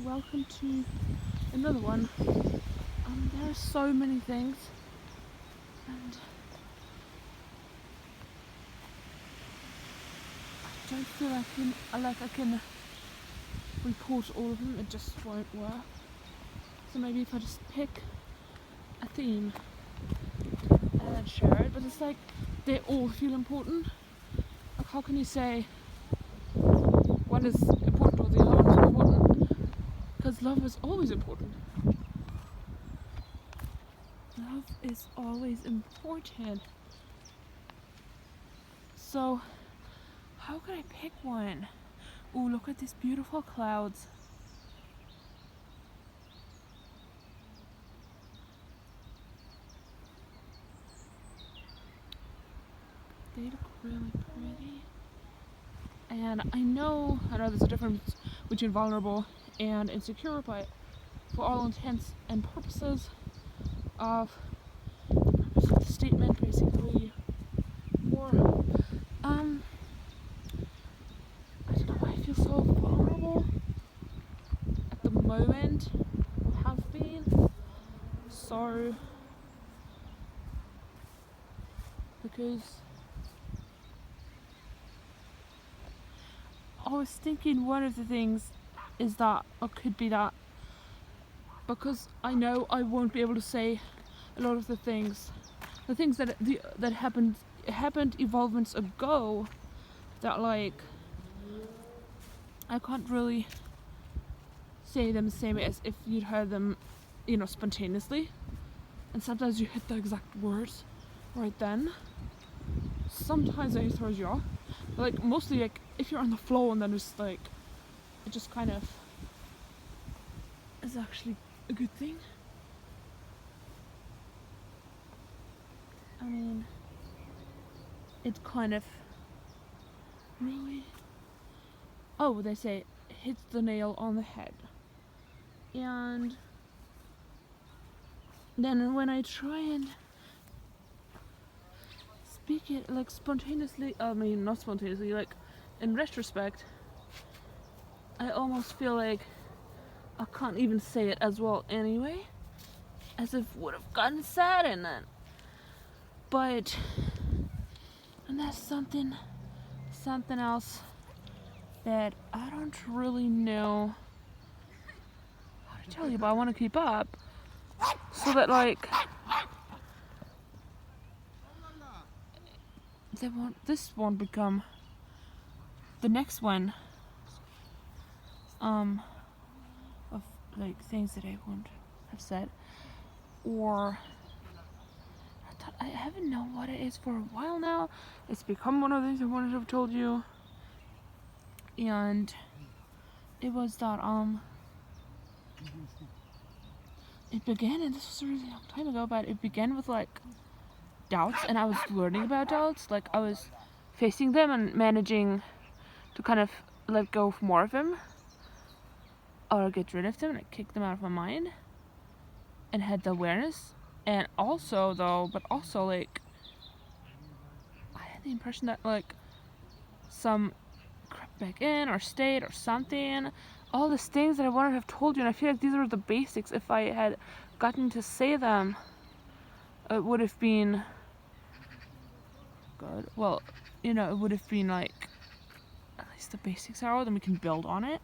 welcome to another one. There are so many things, and I don't feel like I can report all of them. It just won't work. So maybe if I just pick a theme and then share it, but it's like they all feel important. Like, how can you say one is important or the other one is important? Because love is always important. Love is always important. So, how can I pick one? Oh, look at these beautiful clouds. They look really pretty. And I know there's a difference between vulnerable and insecure, but for all intents and purposes of the statement, basically, or I don't know why I feel so vulnerable at the moment. Have been so because I was thinking one of the things is that, or could be that, because I know I won't be able to say a lot of the things that happened evolvements ago, that like I can't really say them the same way as if you'd heard them, spontaneously. And sometimes you hit the exact words right then. Sometimes it throws you off. But like mostly like if you're on the flow and then just like it just kind of is actually a good thing. I mean, it kind of really, they say hits the nail on the head. And then when I try and speak it like spontaneously, not spontaneously, like in retrospect, I almost feel like I can't even say it as well anyway, as if would have gotten said in it. But, and that's something else that I don't really know how to tell you, but I want to keep up so that like this won't become the next one of like things that I won't have said, or I haven't known what it is for a while now. It's become one of the things I wanted to have told you, and it was that it began, and this was a really long time ago, but it began with like doubts, and I was learning about doubts. Like I was facing them and managing to kind of let go of more of them or get rid of them, and I kicked them out of my mind and had the awareness. And also like I had the impression that like some crept back in or stayed or something. All these things that I wanted to have told you, and I feel like these are the basics. If I had gotten to say them, it would have been good. Well, it would have been like at least the basics are, then we can build on it.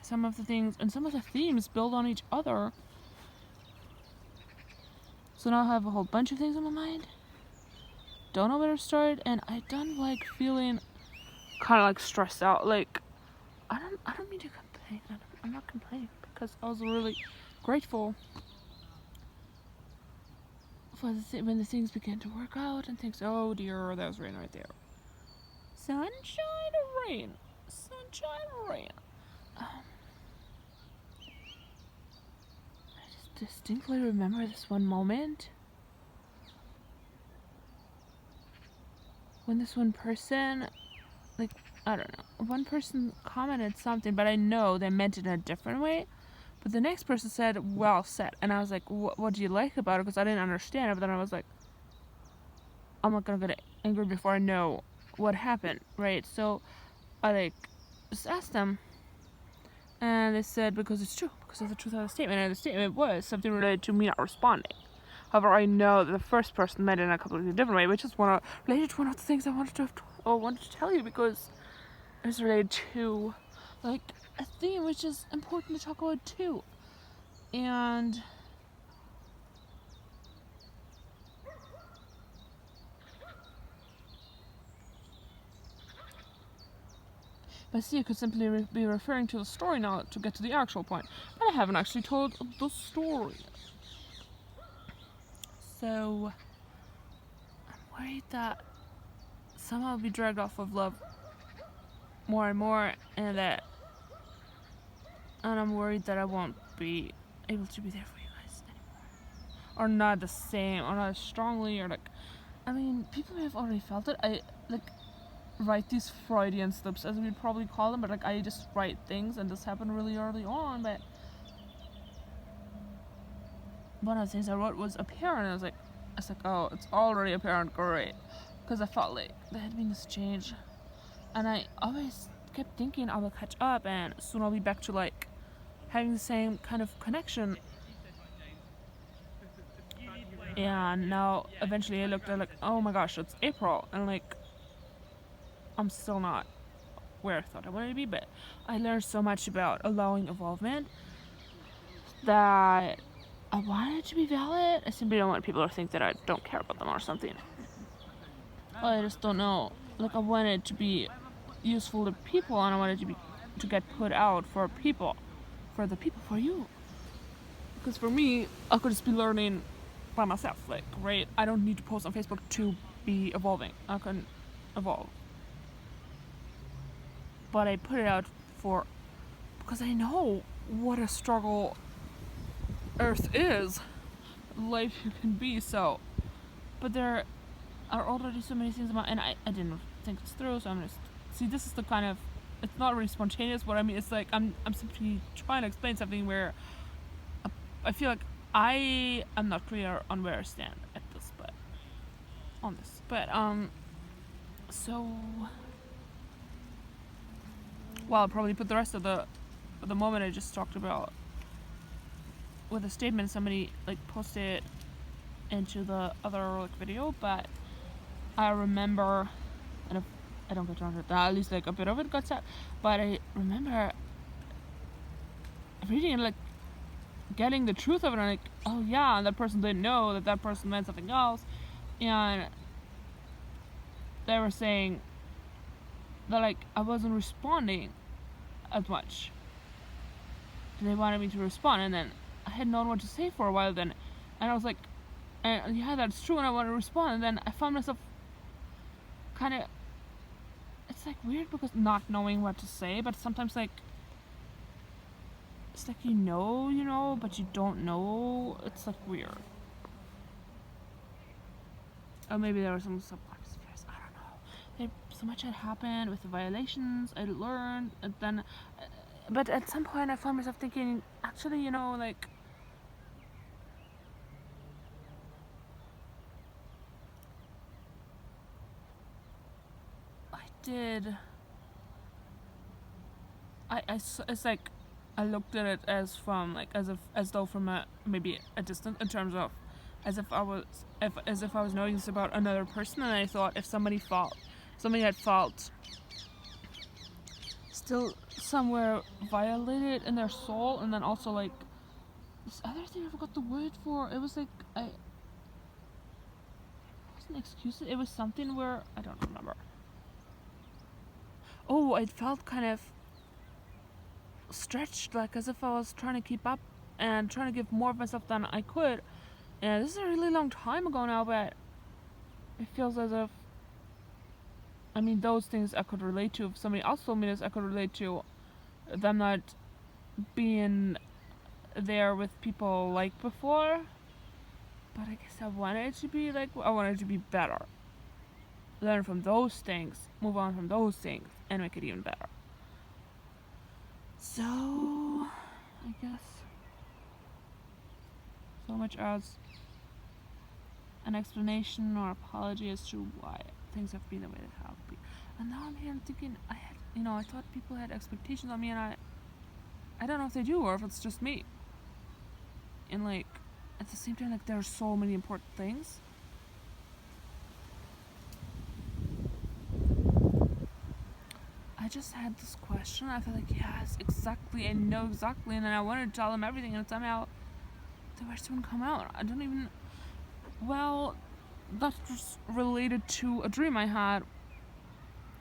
Some of the things and some of the themes build on each other. So now I have a whole bunch of things on my mind. Don't know where to start, and I don't like feeling kind of like stressed out. Like I don't mean to complain. I'm not complaining, because I was really grateful for when the things began to work out and things. Oh dear, that was rain right there. Sunshine or rain? Sunshine or rain? I just distinctly remember this one moment when this one person, like, I don't know, one person commented something, but I know they meant it in a different way. But the next person said, well said. And I was like, what do you like about it? Because I didn't understand it. But then I was like, I'm not going to get angry before I know what happened, right? So I like just asked them. And they said because it's true, because of the truth of the statement, and the statement was something related to me not responding. However, I know that the first person meant it in a completely different way, which is related to one of the things I wanted to tell you, because it's related to like a theme which is important to talk about too. And but see, I could simply be referring to the story now to get to the actual point, but I haven't actually told the story. So I'm worried that somehow I'll be dragged off of love more and more, and I'm worried that I won't be able to be there for you guys anymore, or not the same, or not as strongly, or like, I mean, people may have already felt it. I like write these Freudian slips, as we'd probably call them, but like I just write things, and this happened really early on. But one of the things I wrote was apparent. I was like, oh, it's already apparent, great, because I felt like there had been this change, and I always kept thinking I will catch up, and soon I'll be back to like having the same kind of connection. And now eventually I looked at like, oh my gosh, it's April, and like I'm still not where I thought I wanted to be, but I learned so much about allowing involvement that I want it to be valid. I simply don't want people to think that I don't care about them or something. I just don't know. Like, I want it to be useful to people, and I want it to get put out for people, for the people, for you. Because for me, I could just be learning by myself. Like, right, I don't need to post on Facebook to be evolving. I can evolve. But I put it out because I know what a struggle Earth is, life you can be. So, but there are already so many things about, and I didn't think this through. So I'm just see. This is the kind of, it's not really spontaneous. What I mean, it's like I'm simply trying to explain something where I feel like I am not clear on where I stand at this, but on this, but so. Well, I'll probably put the rest of the moment I just talked about with a statement somebody like posted into the other like video, but I remember, and if I don't get around to that, at least like a bit of it got said, but I remember reading and like getting the truth of it, and like, oh yeah, and that person didn't know that person meant something else, and they were saying that like I wasn't responding as much, and they wanted me to respond, and then I had known what to say for a while then, and I was like, and yeah, that's true, and I want to respond, and then I found myself kind of, it's like weird because not knowing what to say, but sometimes like it's like you know, but you don't know. It's like weird. Or maybe there was some subconscious fears. I don't know. So much had happened with the violations. I learned, and then, but at some point I found myself thinking, actually, like, I did. It's like I looked at it as from like as though from maybe a distance, in terms of as if I was knowing this about another person, and I thought if somebody had felt still somewhere violated in their soul, and then also like this other thing I forgot the word for. It was like it wasn't excuses. It was something where I don't remember. Oh, it felt kind of stretched, like as if I was trying to keep up and trying to give more of myself than I could. And this is a really long time ago now, but it feels as if, I mean, those things I could relate to. If somebody else told me this, I could relate to them not being there with people like before. But I guess I wanted it to be better. Learn from those things, move on from those things, and make it even better. So, I guess so much as an explanation or apology as to why things have been the way they have been. And now I'm here thinking, I thought people had expectations on me, and I I don't know if they do or if it's just me. And like at the same time, like there are so many important things. I just had this question. I felt like, yes, exactly. I know exactly. And then I wanted to tell them everything, and somehow the words wouldn't come out. I don't even. Well, that's just related to a dream I had.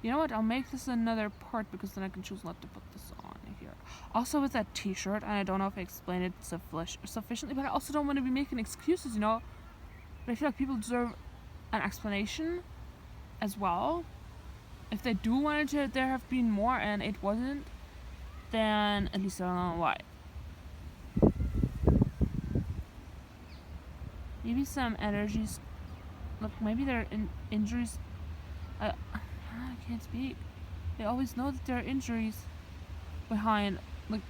You know what? I'll make this another part because then I can choose not to put this on here. Also, with that T-shirt, and I don't know if I explained it sufficiently, but I also don't want to be making excuses, you know. But I feel like people deserve an explanation as well. If they do want to, there have been more and it wasn't, then at least I don't know why. Maybe some energies, look, maybe there are injuries. I can't speak. They always know that there are injuries behind, like,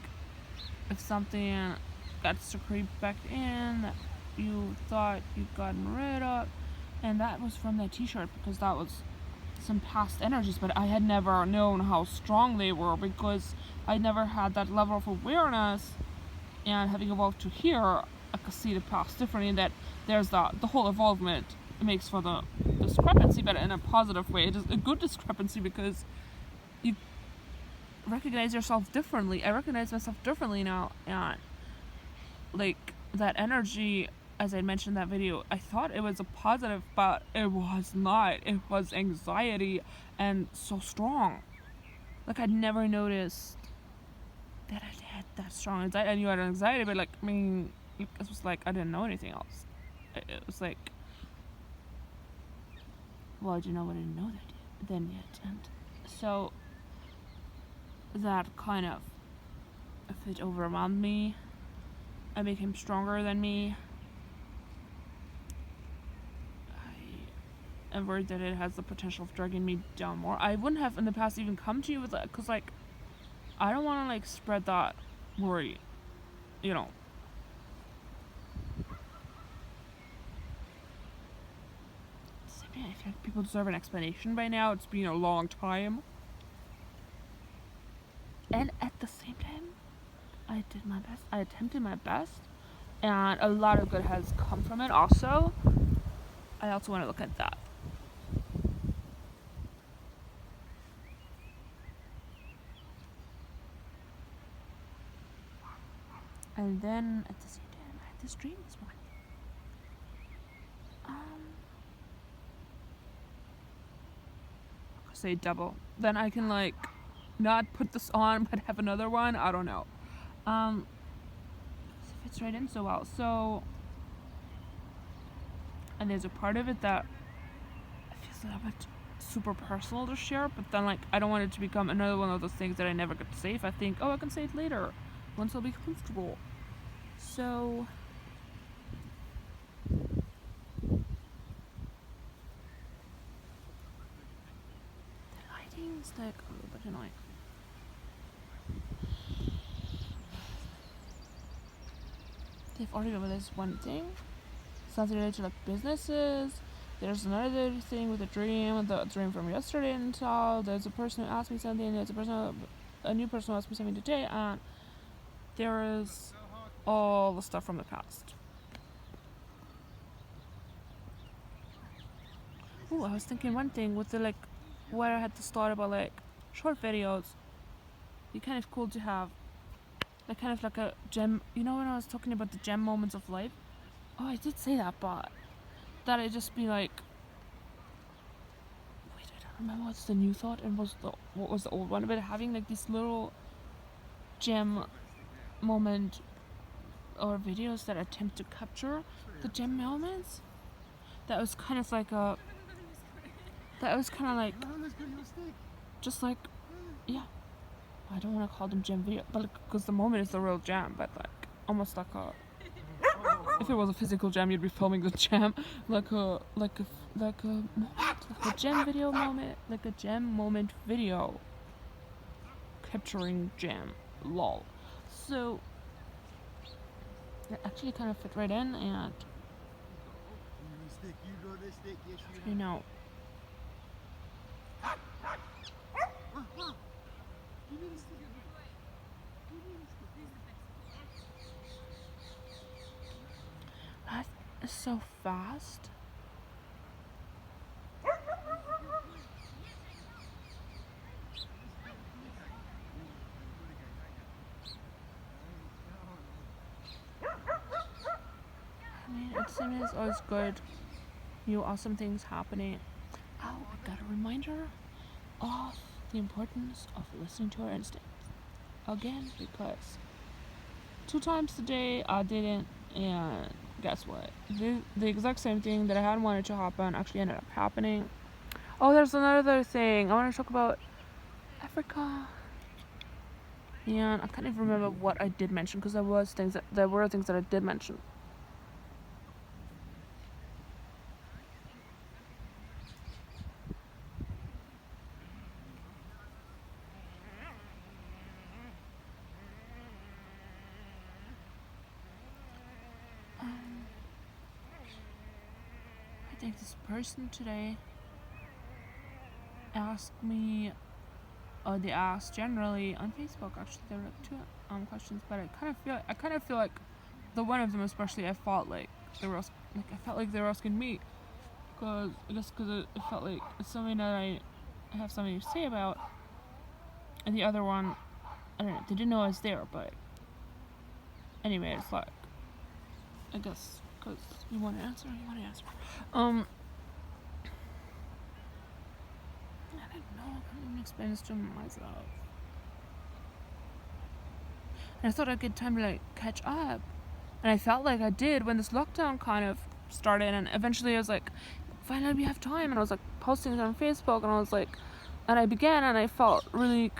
if something gets to creep back in that you thought you'd gotten rid of, and that was from that T-shirt because that was some past energies, but I had never known how strong they were because I never had that level of awareness, and having evolved to here, I could see the past differently, and that there's the whole evolvement makes for the discrepancy, but in a positive way. It is a good discrepancy because you recognize yourself differently. I recognize myself differently now, and like that energy, as I mentioned in that video, I thought it was a positive, but it was not. It was anxiety, and so strong. Like I'd never noticed that I had that strong anxiety. I knew I had anxiety, but like, I mean, it was like I didn't know anything else. It was like, well, I didn't know what I didn't know that then yet, and so that kind of, if it overwhelmed me, I became stronger than me. I'm worried that it has the potential of dragging me down more. I wouldn't have in the past even come to you with that, because like, I don't want to like spread that worry, you know. I feel like people deserve an explanation by now. It's been a long time. And at the same time, I did my best. I attempted my best. And a lot of good has come from it also. I also want to look at that. And then at the same time, I had this dream this morning. Say double. Then I can like not put this on but have another one. I don't know. It fits right in so well. So, and there's a part of it that feels a little bit super personal to share, but then like I don't want it to become another one of those things that I never get to say if I think, oh, I can say it later once I'll be comfortable. So it's like a little bit annoying. They've already over this one thing. Something related to like businesses. There's another thing with the dream from yesterday until there's a person who asked me something, there's a new person who asked me something today, and there is all the stuff from the past. Ooh, I was thinking one thing with the like where I had to start about like short videos. It'd be kind of cool to have like kind of like a gem, you know, when I was talking about the gem moments of life. Oh, I did say that, but that it just be like, wait, I don't remember what's the new thought and what was the old one, but having like these little gem moment or videos that attempt to capture the gem moments. That was kind of like just like, yeah, I don't want to call them gem video, but because the moment is the real gem, but like almost like a, if it was a physical gem, you'd be filming the gem, like a gem video moment, like a gem moment video capturing gem, lol. So it actually kind of fit right in, and you know, so fast. I mean, it seems always good. New awesome things happening. Oh, I got a reminder of the importance of listening to our instincts. Again, because 2 times today I didn't, and guess what? The exact same thing that I hadn't wanted to happen actually ended up happening. Oh, there's another thing. I want to talk about Africa. And I can't even remember what I did mention because there were things that I did mention. I think this person today asked me, or they asked generally on Facebook. Actually, there were like 2 questions, but I kind of feel like the one of them especially, I felt like they were asking me, because it felt like it's something that I have something to say about, and the other one, I don't know, they didn't know I was there, but anyway, it's like, I guess, because you want to answer. I don't know, I can't even explain this to myself. And I thought I'd get time to like catch up, and I felt like I did when this lockdown kind of started, and eventually I was like, finally we have time, and I was like posting it on Facebook, and I was like, and I began, and I felt really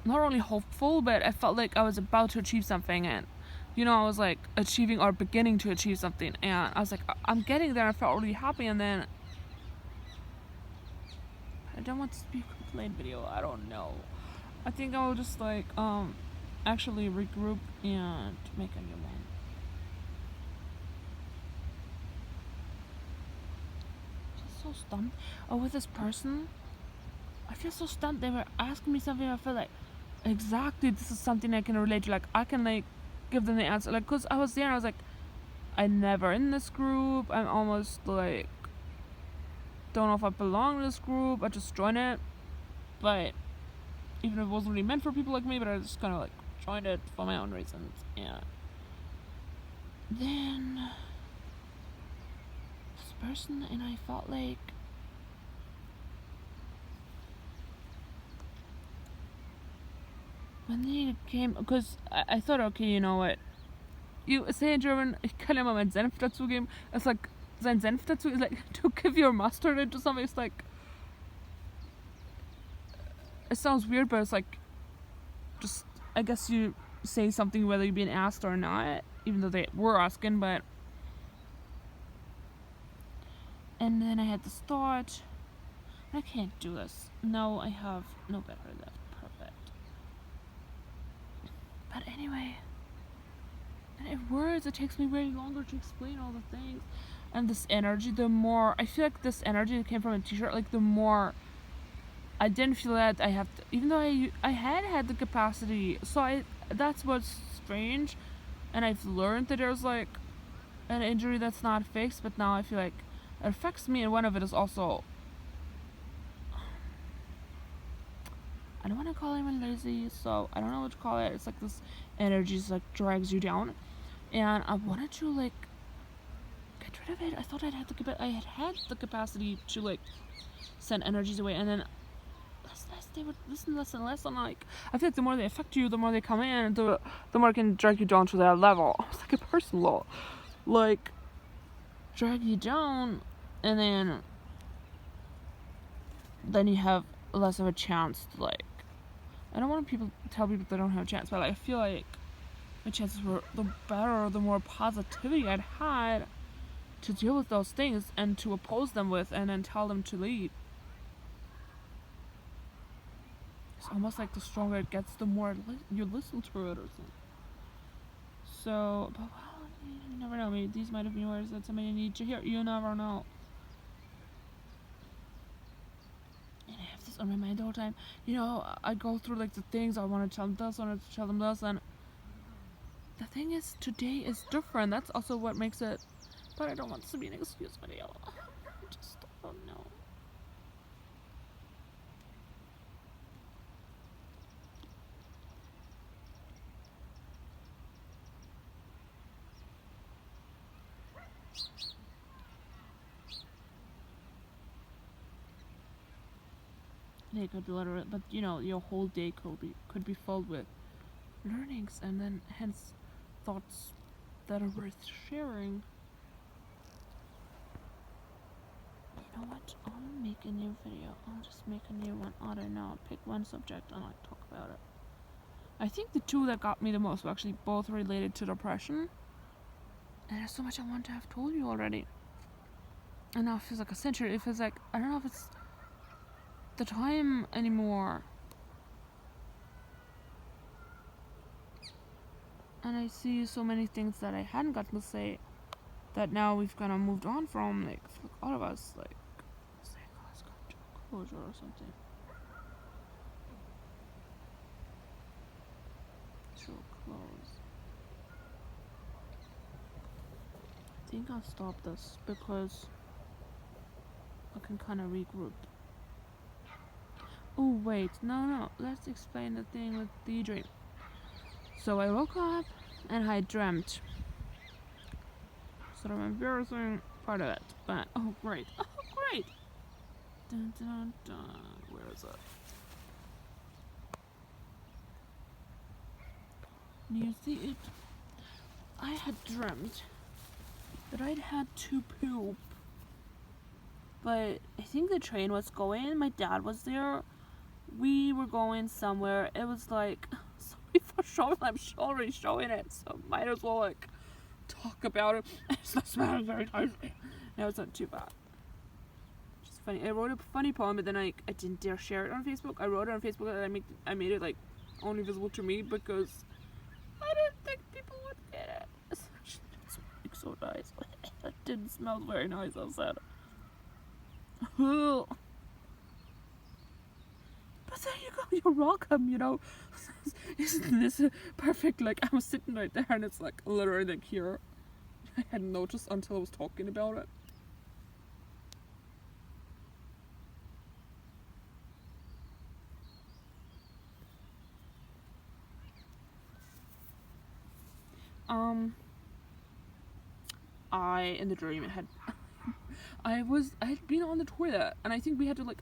not only hopeful, but I felt like I was about to achieve something, and I was like achieving or beginning to achieve something, and I was like, I'm getting there. I felt really happy, and then I don't want this to be a complaint video. I don't know. I think I will just like actually regroup and make a new one. Just so stumped. Oh, with this person, I feel so stumped. They were asking me something. I feel like exactly this is something I can relate to. Like I can like give them the answer. Like, cause I was there and I was like, I'm never in this group. I'm almost like, don't know if I belong in this group. I just joined it, but even if it wasn't really meant for people like me, but I just kind of like joined it for my own reasons. Yeah. Then this person, and I felt like when they came, because I thought, okay, you know what, you say in German, ich kann ja mal meinen Senf dazugeben. It's like, sein Senf dazu is like to give your mustard into something. It's like, it sounds weird, but it's like, just, I guess you say something whether you're being asked or not, even though they were asking, but. And then I had this thought, I can't do this. No, I have no battery left. Perfect. But anyway, and in words, it takes me way longer to explain all the things. And this energy, the more, I feel like this energy that came from a t-shirt, like the more, I didn't feel that I have to, even though I had the capacity. So that's what's strange. And I've learned that there's like an injury that's not fixed, but now I feel like it affects me, and one of it is also, I don't want to call him lazy, so I don't know what to call it. It's like this energy just like drags you down, and I wanted to like get rid of it. I thought I had the capacity to like send energies away, and then they would listen less and less, and like I feel like the more they affect you, the more they come in, the more it can drag you down to that level. It's like a personal law, like drag you down, and then you have less of a chance to like, I don't want to tell people they don't have a chance, but like, I feel like my chances were the better, the more positivity I'd had to deal with those things and to oppose them with, and then tell them to leave. It's almost like the stronger it gets, the more you listen to it or something. So, but well, you never know. Maybe these might have been words that somebody needs to hear. You never know. And I have this on my mind the whole time. I go through like the things I want to tell them this, I want to tell them this, and the thing is, today is different. That's also what makes it But I don't want this to be an excuse video. I just don't know. They could literally, but you know, your whole day could be filled with learnings and then hence thoughts that are worth sharing. You know what? I'll make a new video. I'll just make a new one. I don't know. Pick one subject and like talk about it. I think the two that got me the most were actually both related to depression. And there's so much I want to have told you already. And now it feels like a century. It feels like, I don't know if it's the time anymore. And I see so many things that I hadn't gotten to say that now we've kind of moved on from, like all of us, like, say, let's come to a closure or something. To a close. I think I'll stop this because I can kind of regroup. Oh wait, no, let's explain the thing with the dream. So I woke up and I dreamt. Sort of embarrassing part of it, but oh great. Dun, dun, dun. Where is it? You see it? I had dreamt that I'd had to poop, but I think the train was going. My dad was there. We were going somewhere. It was like, sorry for showing. I'm already showing it, so might as well like talk about it. It's not smelling very nicely. No, it's not too bad. Just funny. I wrote a funny poem, but then I didn't dare share it on Facebook. I wrote it on Facebook and I made it like only visible to me because I didn't think people would get it. It's actually so nice. It didn't smell very nice, I said. But there you go, you're welcome, you know. Isn't this perfect? Like, I was sitting right there and it's like literally like here. I hadn't noticed until I was talking about it. In the dream, I had been on the toilet, and I think we had to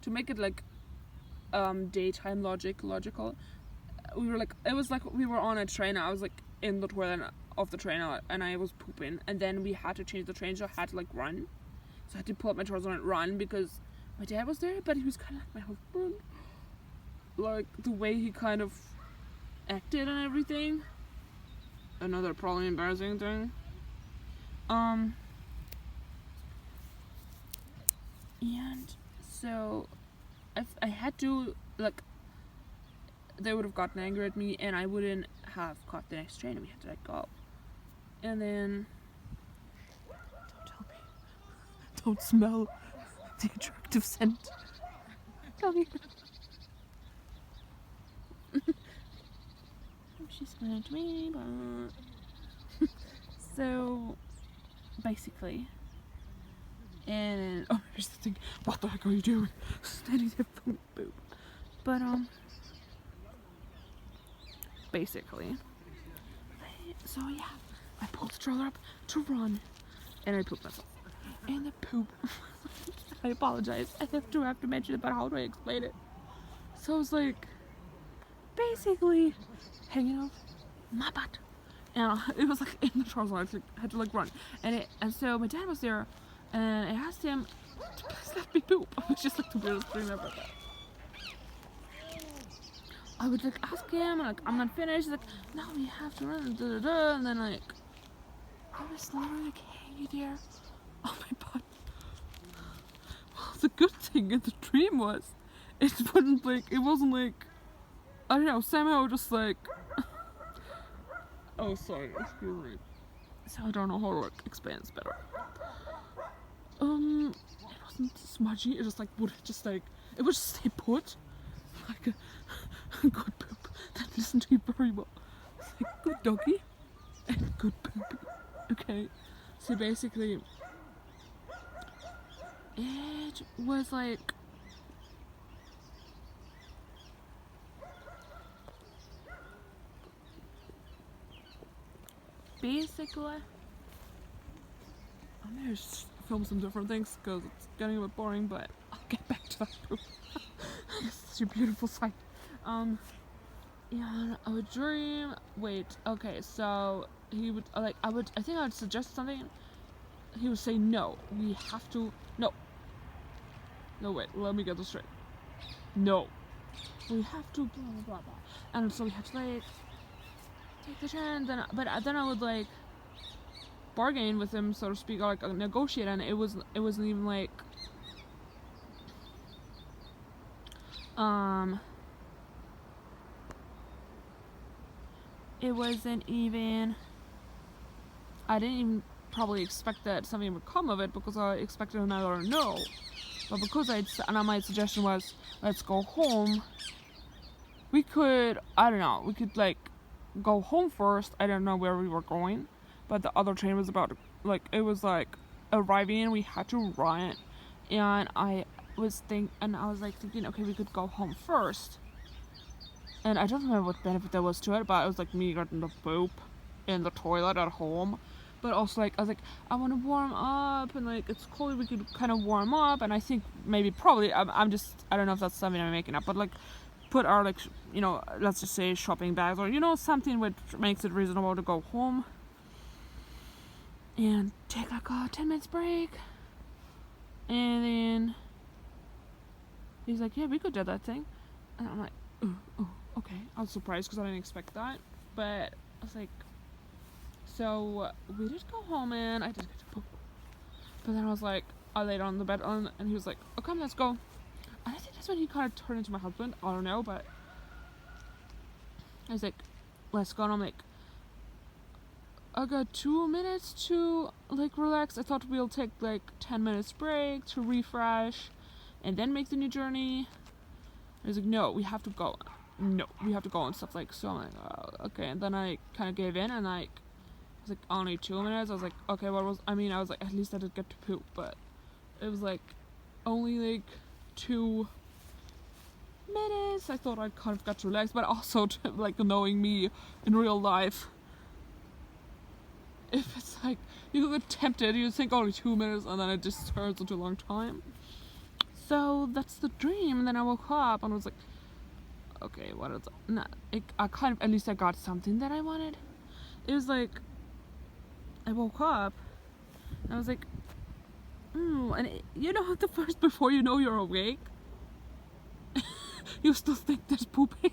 to make it like daytime logical. We were like, it was like we were on a train. I was like in the toilet of the train, and I was pooping, and then we had to change the train, so I had to like run. So I had to pull up my trousers and run because my dad was there, but he was kind of like my husband, like the way he kind of acted and everything. Another probably embarrassing thing. And so I had to, like, they would have gotten angry at me and I wouldn't have caught the next train and we had to let go. And then, don't tell me, don't smell the attractive scent. Tell me. She smelled at me, but so basically, and oh, here's the thing. What the heck are you doing? Standing there, boom, boom. But basically, so yeah, I pulled the stroller up to run, and I pooped myself. And the poop. I apologize. I have to mention it, but how do I explain it? So I was like, basically, hanging off my butt, and it was like in the trouser. I had to like run, and so my dad was there, and I asked him to please let me poop. It was just like the weirdest dream ever. I would like ask him, like, I'm not finished. He's like, no, we have to run, da da da. And then like, I was literally like hanging there on my butt. Well, the good thing in the dream was, it wasn't like, I don't know, somehow just like, oh sorry, excuse me. So I don't know how to like explain this better. It wasn't smudgy, it just like would just like, it would just stay put. Like a good poop that listened to you very well. It's like good doggy and good poop. Okay, so basically, it was like basically. I'm gonna just film some different things because it's getting a bit boring, but I'll get back to that poop. It's such a beautiful sight. Yeah, I would dream. Wait, okay, so he would I think I would suggest something. He would say no. We have to. No. No, wait. Let me get this straight. No. We have to blah blah blah blah. And so we have to like take the chance. But then I would like bargain with him, so to speak, or like negotiate, and it wasn't even like it wasn't even. I didn't even probably expect that something would come of it because I expected another no. But because my suggestion was let's go home. We could like go home first. I don't know where we were going, but the other train was about it was like arriving and we had to run, and I was thinking, okay, we could go home first. And I don't remember what benefit there was to it, but it was like me getting the poop in the toilet at home. But also I was like, I want to warm up, and like it's cold, we could kind of warm up, and I think maybe probably I don't know if that's something I'm making up, but like put our let's just say shopping bags or something which makes it reasonable to go home and take like a 10 minutes break. And then he's like, yeah, we could do that thing. And I'm like, oh, okay. I was surprised because I didn't expect that, but I was like, so we did go home and I did get to poop, but then I was like, I laid on the bed and he was like, okay, let's go. And I think that's when he kind of turned into my husband. I don't know, but I was like, let's go. And I'm like, I got 2 minutes to like relax. I thought we'll take like 10 minutes break to refresh and then make the new journey. I was like, no, we have to go. No, we have to go and stuff like so. I'm like, oh, okay. And then I kind of gave in and I was like, only 2 minutes. I was like, okay, I was like, at least I did get to poop, but it was like only like 2 minutes. I thought I kind of got to relax, but also like knowing me in real life, if it's like you get tempted, you think only 2 minutes and then it just turns into a long time. So that's the dream. And then I woke up and was like, okay, what is it? Nah, I kind of, at least I got something that I wanted. It was like I woke up and I was like, and the first, before you know you're awake, you still think there's pooping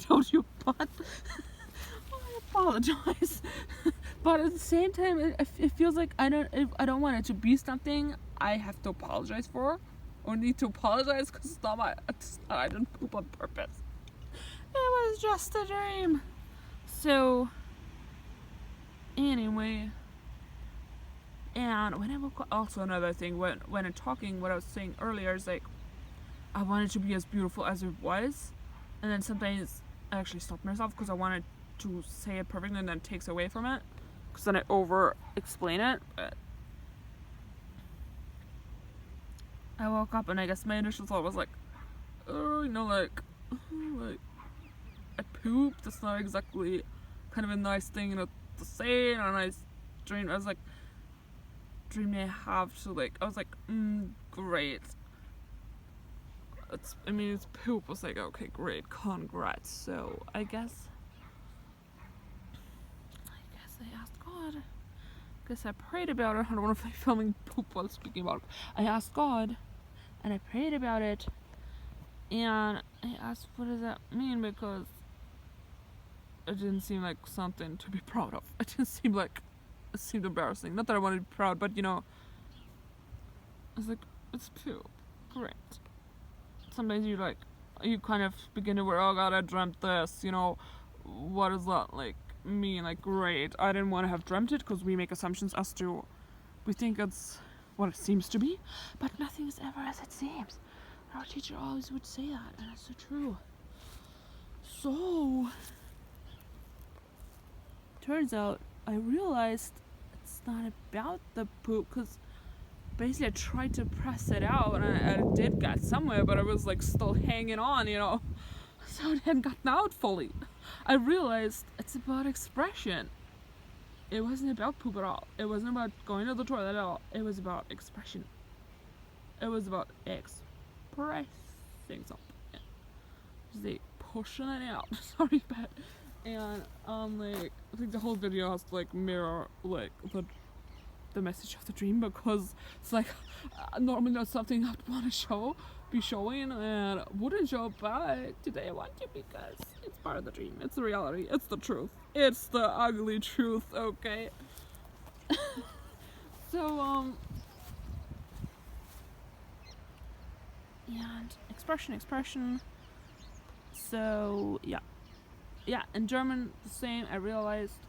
don't you? But I apologize. But at the same time, it feels like I don't want it to be something I have to apologize for or need to apologize because I didn't poop on purpose. It was just a dream. So anyway, and when I woke up, also another thing, when I'm talking, what I was saying earlier is like, I wanted to be as beautiful as it was, and then sometimes I actually stopped myself because I wanted to say it perfectly and then it takes away from it, because then I over explain it. But I woke up and I guess my initial thought was like, oh, like I pooped. That's not exactly kind of a nice thing to say, and a nice dream. I was like, dream I have to like. I was like, great. It's poop. I was like, okay, great, congrats. So I guess I asked God. I guess I prayed about it. I don't want to be filming poop while speaking about it. I asked God, and I prayed about it, and I asked, what does that mean? Because it didn't seem like something to be proud of. It seemed embarrassing. Not that I wanted to be proud, but I was like, it's poop. Great. Sometimes you kind of begin to worry, oh God, I dreamt this, what does that like mean? Like, great. I didn't want to have dreamt it because we make assumptions as to, we think it's what it seems to be, but nothing is ever as it seems. Our teacher always would say that, and it's so true. So turns out I realized it's not about the poop, because basically I tried to press it out and I did get somewhere, but I was like still hanging on, you know, so it hadn't gotten out fully. I realized it's about expression. It wasn't about poop at all. It wasn't about going to the toilet at all. It was about expression. It was about expressing something. Just like pushing it out. Sorry, but and like I think the whole video has to like mirror like the message of the dream, because it's like normally not something I'd want to be showing and wouldn't show, but today I want to because it's part of the dream. It's the reality. It's the truth. It's the ugly truth. Okay. So and expression. So yeah, in German the same. I realized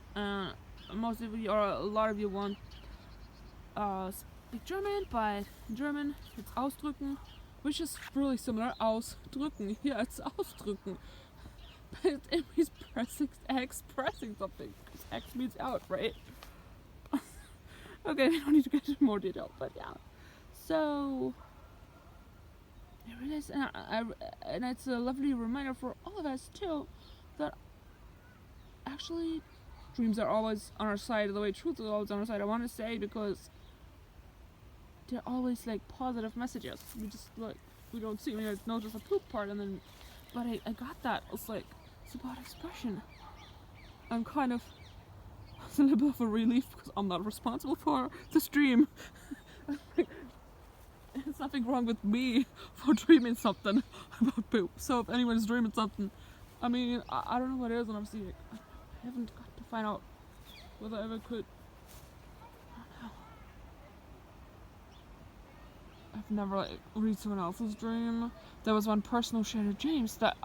most of you, or a lot of you, want speak German, but in German it's Aus-Drücken, which is really similar. Aus-Drücken. Yeah, it's Aus-Drücken. But it means expressing something. X means out, right? Okay, we don't need to get into more detail, but yeah. So I realized, and it's a lovely reminder for all of us too, that actually dreams are always on our side, the way truth is always on our side. I want to say, because they're always like positive messages. We just like, we don't see. I mean, I noticed the poop part, and then, but I got that. It's like, it's about expression. I'm kind of, it's a little bit of a relief because I'm not responsible for this dream. There's nothing wrong with me for dreaming something about poop. So if anyone's dreaming something, I mean, I don't know what it is, and obviously I haven't got to find out whether I ever could. I don't know. I've never like read someone else's dream. There was one person who shared dreams that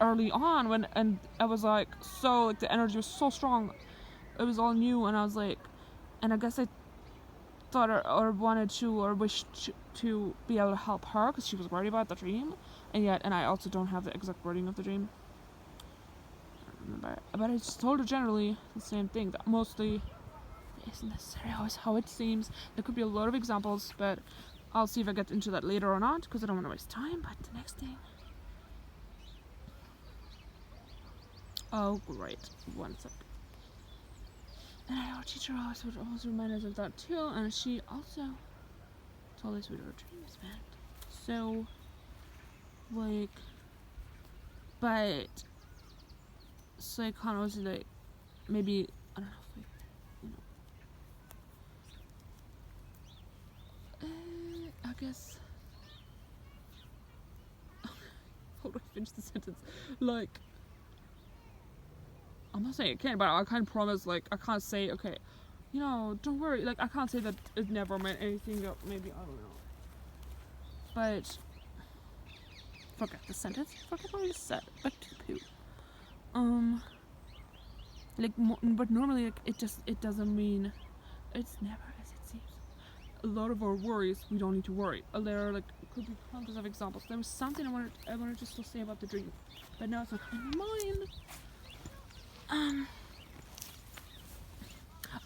early on and I was like, so like the energy was so strong. It was all new, and I was like, and I guess I thought or wanted to or wished to be able to help her because she was worried about the dream, and I also don't have the exact wording of the dream. I don't remember, but I just told her generally the same thing, that mostly isn't necessarily always how it seems. There could be a lot of examples, but I'll see if I get into that later or not, because I don't want to waste time. But the next thing, oh great, one sec. And our teacher would always remind us of that too, and she also told us what our dreams meant. So, like, but psychology, like, maybe, I don't know if we, I guess, how do I finish the sentence? Like, I'm not saying it can't, but I can't promise, like, I can't say, okay, you know, don't worry, like, I can't say that it never meant anything, that maybe, I don't know. But, forget the sentence, forget what I just said, back to poo. Like, but normally, like, it doesn't mean, it's never as it seems. A lot of our worries, we don't need to worry. There are, like, could be hundreds of examples. There was something I wanted just to say about the dream, but now it's not in my mind.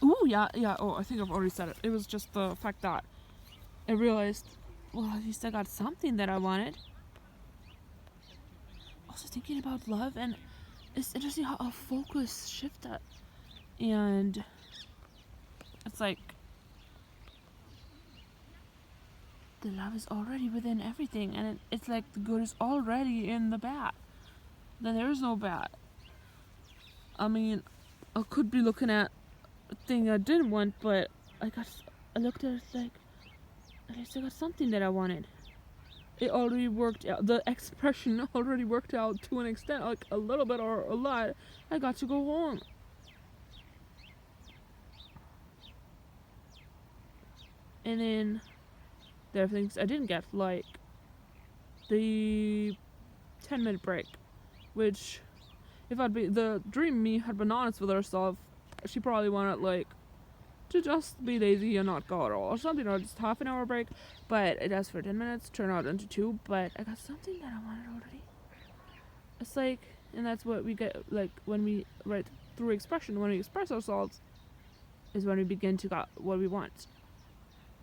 Oh, I think I've already said it. It was just the fact that I realized, well, at least I got something that I wanted. Also thinking about love, and it's interesting how our focus shifted. And it's like, the love is already within everything, and it's like the good is already in the bad. Then there is no bad. I mean, I could be looking at a thing I didn't want, but I looked at it like, at least I got something that I wanted. It already worked out. The expression already worked out to an extent, like a little bit or a lot. I got to go home. And then there are things I didn't get, like the 10-minute break, which, if the dream me had been honest with herself, she probably wanted, like, to just be lazy and not go at all or something, or just half an hour break. But it asked for 10 minutes, turned out into 2, but I got something that I wanted already. It's like, and that's what we get, like, when we write through expression, when we express ourselves, is when we begin to get what we want.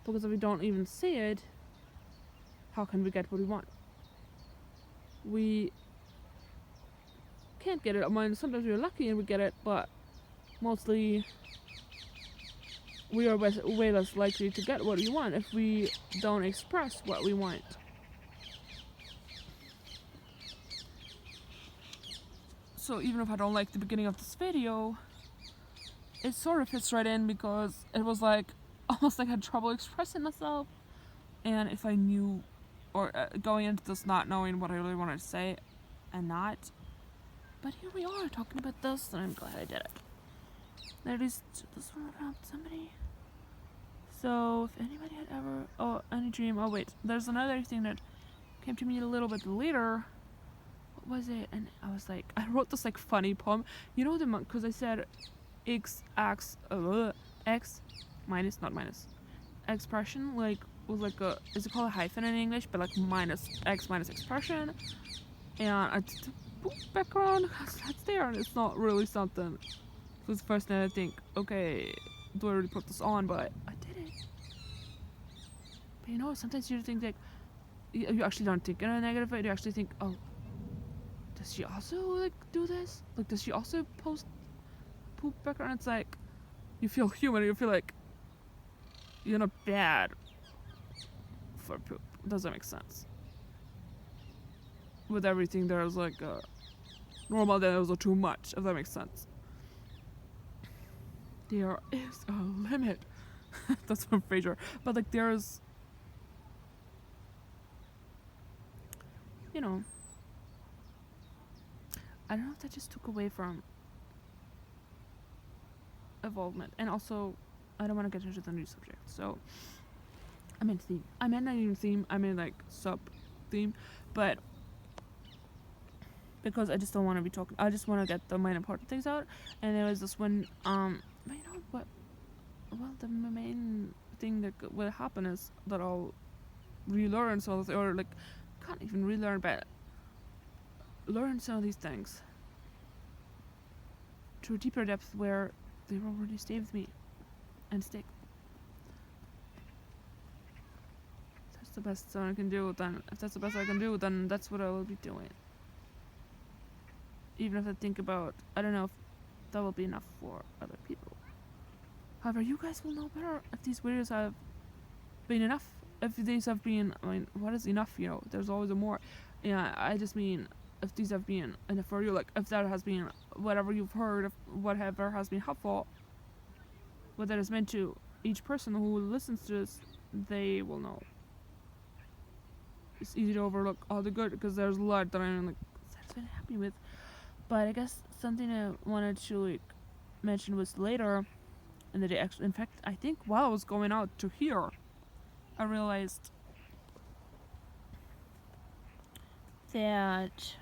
Because if we don't even see it, how can we get what we want? We can't get it. I mean, sometimes we're lucky and we get it, but mostly we are way less likely to get what we want if we don't express what we want. So even if I don't like the beginning of this video, it sort of fits right in because it was like almost like I had trouble expressing myself, and if I knew, or going into this not knowing what I really wanted to say and not, but here we are talking about this, and I'm glad I did it. At least this one would help somebody. So if anybody had ever any dream, oh wait, there's another thing that came to me a little bit later. What was it? And I was like, I wrote this like funny poem, you know, the monk, because I said x minus, not minus, expression, like was like a, is it called a hyphen in English, but like minus x minus expression, and I did the background, that's there, and it's not really something. So it's the first thing I think, okay, do I really put this on? But I did it. But you know, sometimes you think like, you actually don't think in a negative way, you actually think, oh, does she also like do this? Like, does she also post poop background? It's like, you feel human, you feel like you're not bad for poop. Does that make sense? With everything there's like a normal, then there's a too much, if that makes sense. There is a limit. That's from Frasier. But like there's, you know, I don't know if that just took away from involvement. And also, I don't want to get into the new subject. So, I meant theme. I meant not even theme. I meant like sub theme. But because I just don't want to be talking. I just want to get the main important things out. And there was this one. But you know what? Well, the main thing that will happen is that I'll relearn some of the, or like, can't even relearn, but learn some of these things to a deeper depth where they will already stay with me and stick. That's the best I can do. Then, if that's the best I can do, then that's what I will be doing. Even if I think about, I don't know if that will be enough for other people. However, you guys will know better if these videos have been enough. If these have been, I mean, what is enough? You know, there's always a more. Yeah, I just mean if these have been enough for you, like if that has been whatever you've heard, if whatever has been helpful, what that is meant to each person who listens to this, they will know. It's easy to overlook all the good because there's a lot that I'm like satisfied and happy with. But I guess something I wanted to like mention was later in the day. Actually, in fact, I think while I was going out to here, I realized that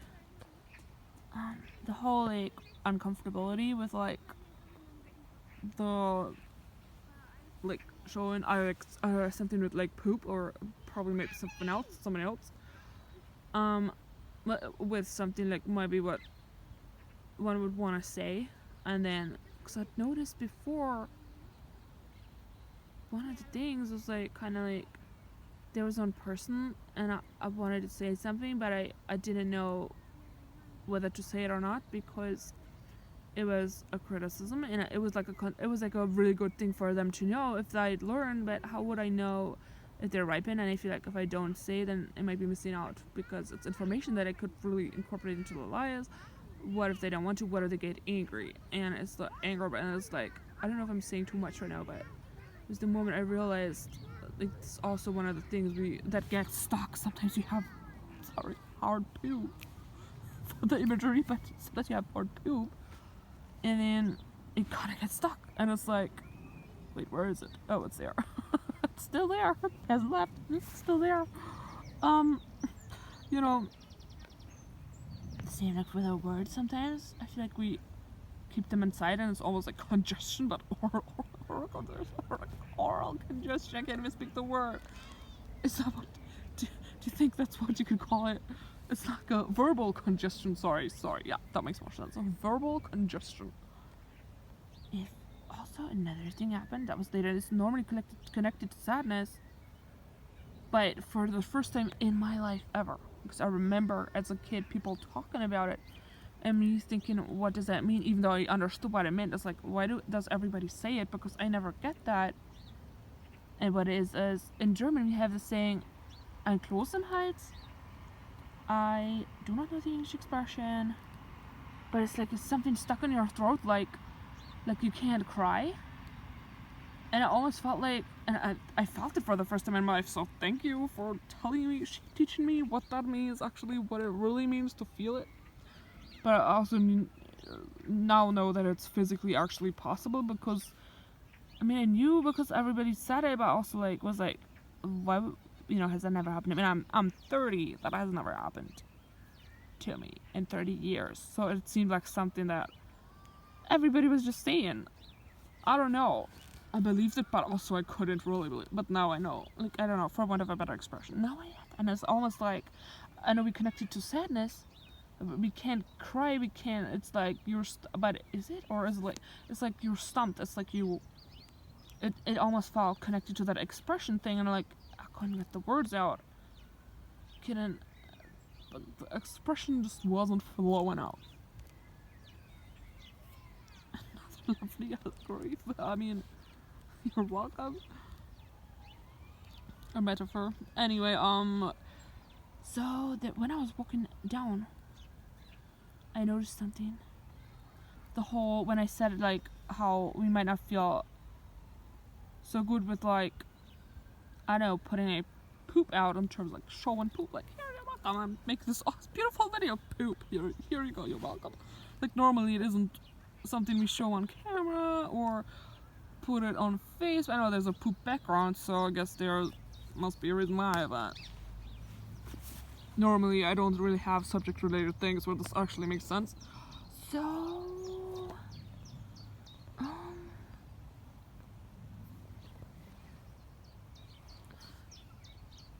the whole like uncomfortability with like the like showing something with like poop, or probably maybe someone else with something like maybe what one would want to say, and then because I'd noticed before one of the things was like kind of like there was one person and I wanted to say something, but I didn't know whether to say it or not because it was a criticism, and it was like a really good thing for them to know if I'd learned. But how would I know if they're ripened? And I feel like if I don't say, then I might be missing out because it's information that I could really incorporate into their lives. What if they don't want to? What if they get angry? And it's the anger, and it's like, I don't know if I'm saying too much right now, but it was the moment I realized like it's also one of the things that gets stuck. Sometimes you have hard poop for the imagery, but sometimes you have hard poop, and then it kind of gets stuck, and it's like, wait, where is it? Oh, it's there. It's still there. It hasn't left. It's still there. You know, same like with our words. Sometimes I feel like we keep them inside, and it's almost like congestion, but oral congestion. I can't even speak the word. Is that what? Do you think that's what you could call it? It's like a verbal congestion. Sorry. Yeah, that makes more sense. A verbal congestion. If also also another thing happened that was later. It's normally connected to sadness, but for the first time in my life ever, because I remember as a kid people talking about it, and me thinking, what does that mean? Even though I understood what it meant, it's like, why does everybody say it? Because I never get that. And what it is in German we have the saying, "Ein Kloß im Hals." I do not know the English expression, but it's like it's something stuck in your throat, like you can't cry. And it almost felt like, and I felt it for the first time in my life. So thank you for telling me, teaching me what that means, actually, what it really means to feel it. But I also now know that it's physically actually possible, because I mean I knew because everybody said it, but also was like, why has that never happened? I mean I'm 30, that has never happened to me in 30 years. So it seemed like something that everybody was just saying. I don't know. I believed it, but also I couldn't really believe it. But now I know. Like, I don't know, for want of a better expression. Now I have. And it's almost like, I know we connected to sadness. We can't cry, we can't, it's like but is it? Or is it like, it's like you're stumped. It's like it almost felt connected to that expression thing, and I couldn't get the words out. But the expression just wasn't flowing out. Another lovely allegory. I mean, you're welcome. A metaphor. Anyway, so that when I was walking down, I noticed something. When I said how we might not feel so good with I don't know, putting a poop out in terms of showing poop, here, you're welcome, I make this beautiful video of poop, here you go, you're welcome. Normally it isn't something we show on camera or put it on face. I know there's a poop background, so I guess there must be a reason why, but normally I don't really have subject related things where this actually makes sense. So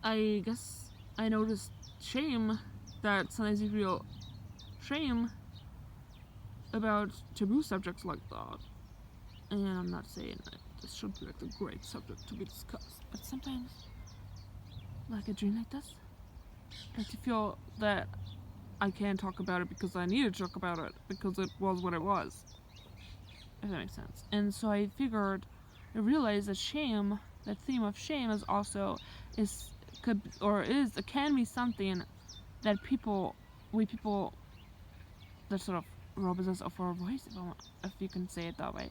I guess I noticed shame, that sometimes you feel shame about taboo subjects like that. And I'm not saying that this should be a great subject to be discussed, but sometimes, a dream like this, you feel that I can't talk about it because I need to talk about it, because it was what it was, if that makes sense. And so I realized that shame, that theme of shame can be something that people that sort of robs us of our voice, if you can say it that way,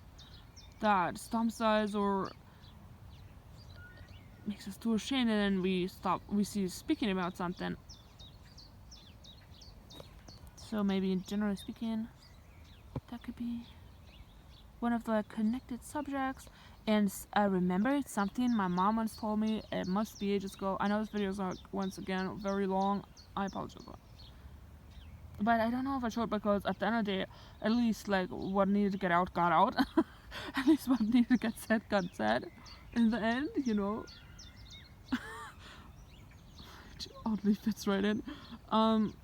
that stumps us or makes us too ashamed, and then we see speaking about something. So maybe generally speaking, that could be one of the connected subjects. And I remembered something my mom once told me. It must be ages ago. I know this video is once again very long. I apologize. But I don't know if I showed, because at the end of the day, at least what needed to get out got out. At least what needed to get said got said. In the end, which oddly fits right in. And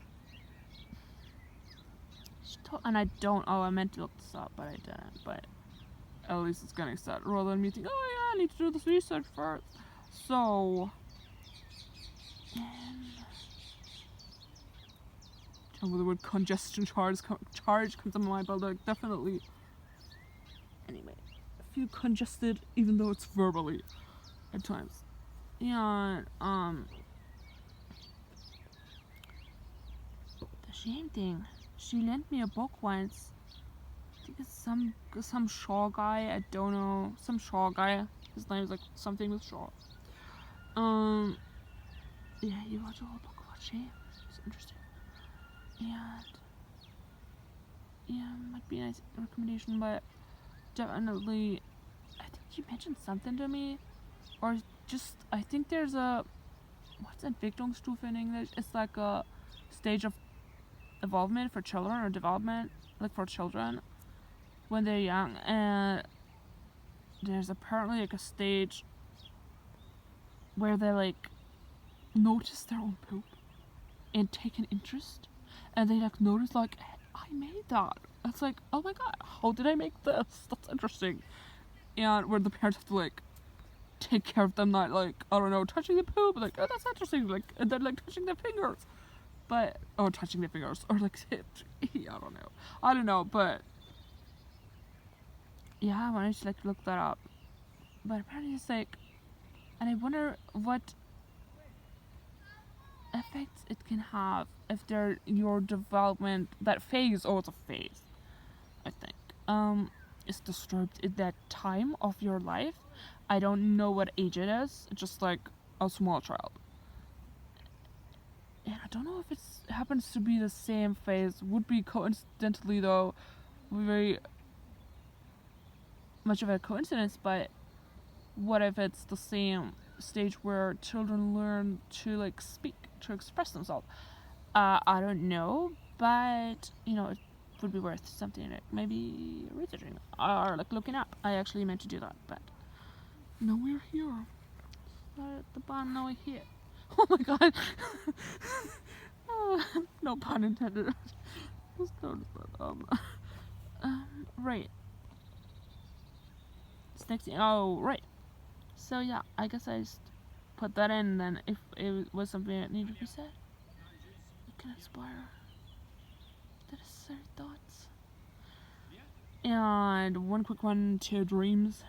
I meant to look this up, but I didn't. But at least it's getting said, rather than me thinking, oh yeah, I need to do this research first. So, the word congestion charge comes to my mind, but definitely. Anyway, I feel congested, even though it's verbally at times. And the shame thing. She lent me a book once. I think it's some Shaw guy. I don't know, some Shaw guy. His name is something with Shaw. Yeah, he wrote a whole book about shame. It's interesting. And yeah, might be a nice recommendation, but definitely, I think he mentioned something to me, or just, I think there's what's Entwicklungsstufe in English? It's a stage of evolvement for children, or development, for children when they're young, and there's apparently a stage where they notice their own poop and take an interest, and they notice I made that. It's oh my god, how did I make this? That's interesting. and where the parents have to like take care of them, not like, I don't know, touching the poo, but like, oh, that's interesting, like, and then like touching their fingers, but, or touching their fingers, or like, I don't know, but yeah, I wanted to like look that up, but apparently it's like, and I wonder what effects it can have if they're your development, that phase, it's a phase, I think, is disturbed at that time of your life. I don't know what age it is, just like a small child. And I don't know if it happens to be the same phase, would be coincidentally though, very much of a coincidence, but what if it's the same stage where children learn to like speak, to express themselves? I don't know, but you know, it would be worth something like maybe researching or like looking up. I actually meant to do that, but no, we're here. At the bottom, now we're here. Oh my god. No pun intended. Just noticed that. Right. It's next thing. Oh, right. So yeah, I guess I just put that in, then if it was something that needed to be said, it can inspire the necessary thoughts. And one quick one to dreams.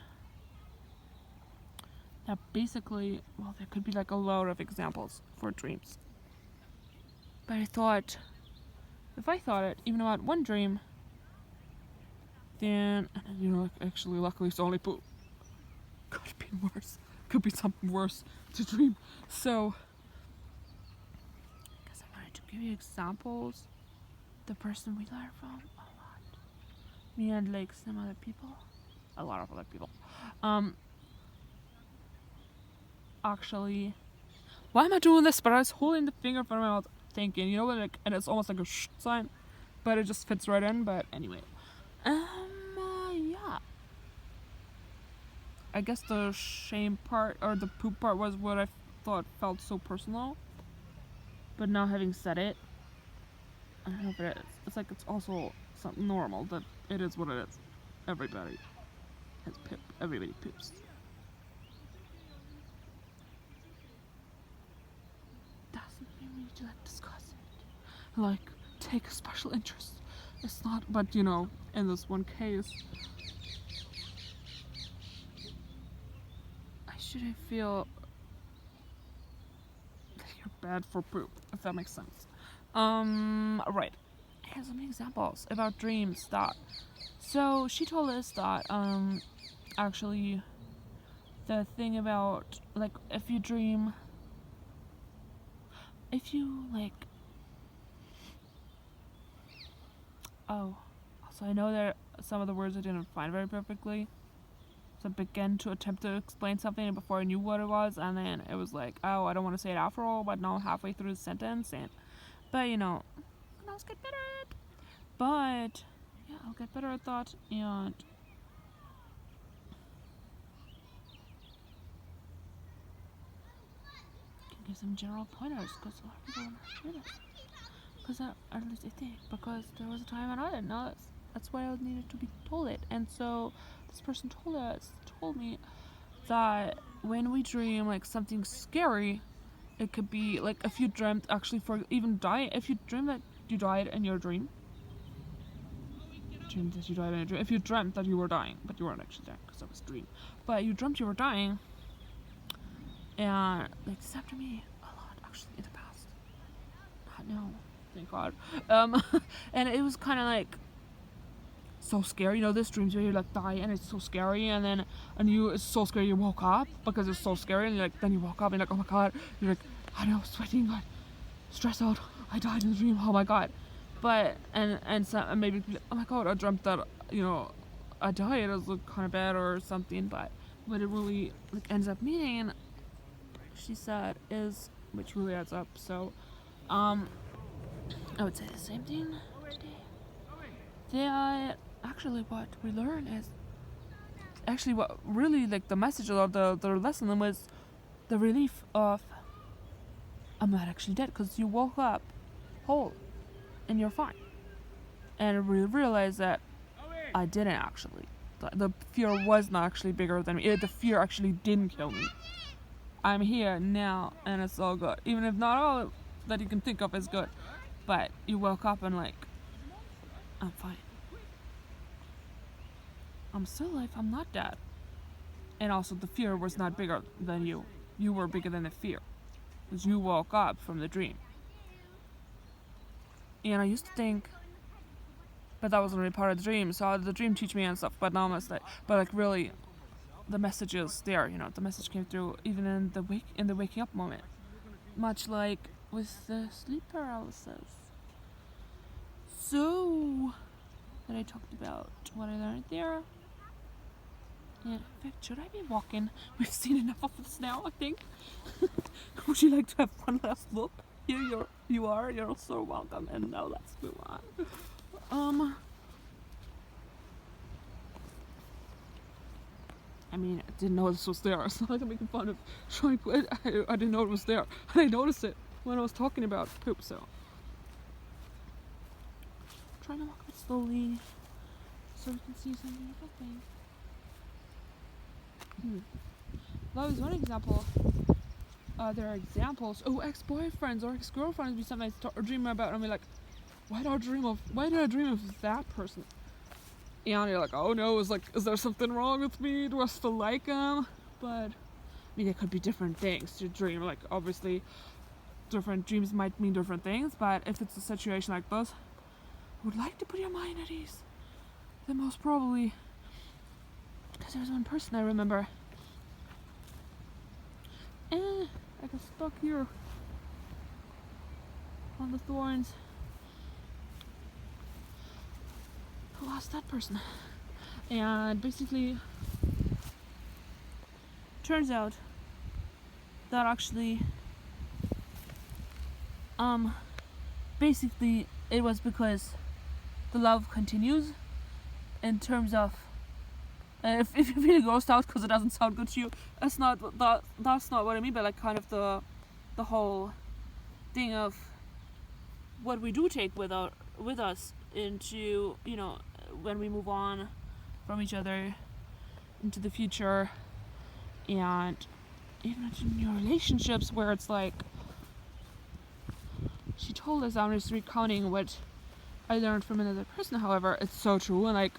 Now basically, well, there could be like a load of examples for dreams. But I thought, if I thought it, even about one dream, then, you know, actually luckily it's only poop. Could be worse. Could be something worse to dream. So, I guess I wanted to give you examples. The person we learn from a lot. Me and like some other people. A lot of other people. Actually, why am I doing this? But I was holding the finger from my mouth thinking, you know what, like, and it's almost like a sh sign, but it just fits right in, but anyway. Yeah. I guess the shame part, or the poop part, was what I thought felt so personal. But now having said it, I don't know if it is. It's like it's also something normal, that it is what it is. Everybody has poop. Everybody poops. To like discuss it, like take a special interest. It's not, but you know, in this one case, I shouldn't feel that you're bad for poop, if that makes sense. Right. Here's some examples about dreams that. So she told us that actually the thing about like if you dream. If you like, so I know there are some of the words I didn't find very perfectly. So I began to attempt to explain something before I knew what it was, and then it was like, oh, I don't want to say it after all, but now halfway through the sentence, but you know, I'll get better at it. But yeah, I'll get better at that, and give some general pointers, because a lot of people don't hear this. Because at least I think, because there was a time when I didn't know this. That's why I needed to be told it. And so this person told me that when we dream like something scary, it could be like if you dreamt actually for even dying. If you dream that you died in your dream, if you dreamt that you were dying, but you weren't actually dying because that was a dream, but you dreamt you were dying. And like this happened to me a lot actually in the past. No, thank God. And it was kind of like so scary. You know, this dreams where you like die and it's so scary, and then it's so scary you woke up because it's so scary, and then you woke up and you're like, oh my God, you're like, I know, sweating, God, stressed out, I died in the dream, oh my God. But and maybe oh my God, I dreamt that, you know, I died. It was kind of bad or something, but what it really like ends up meaning, she said, is, which really adds up. So I would say the same thing today. Actually what we learn is actually what really like the message or the lesson was the relief of I'm not actually dead, because you woke up whole and you're fine, and we realized that I didn't actually the fear was not actually bigger than me. The fear actually didn't kill me. I'm here now, and it's all good. Even if not all that you can think of is good, but you woke up and like, I'm fine. I'm still alive. I'm not dead. And also, the fear was not bigger than you. You were bigger than the fear, because you woke up from the dream. And I used to think, but that wasn't really part of the dream. So the dream teach me and stuff. But now I'm like really, the message is there. You know, the message came through even in the waking up moment, much like with the sleep paralysis. So that I talked about what I learned there. And in fact, should I be walking? We've seen enough of this now, I think. Would you like to have one last look? Here you're so welcome, and now let's move on. I mean, I didn't know this was there. It's not like I'm making fun of trying to quit. I didn't know it was there. And I noticed it when I was talking about poop, so. Trying to walk a bit slowly so we can see something happening. That was one example. There are examples. Oh, ex-boyfriends or ex-girlfriends be something I dream about, and I'm like, why did I dream of that person? And you're like, oh no, is there something wrong with me? Do I still like him? But I mean, it could be different things to dream. Like, obviously, different dreams might mean different things. But if it's a situation like this, I would like to put your mind at ease. Then most probably, because there was one person I remember. I got stuck here on the thorns. Who lost that person? And basically, turns out that actually, basically it was because the love continues in terms of if you feel grossed out because it doesn't sound good to you, that's not what I mean, but like kind of the whole thing of what we do take with us into, you know, when we move on from each other into the future, and even into new relationships where it's like, she told us, I'm just recounting what I learned from another person, however, it's so true, and like,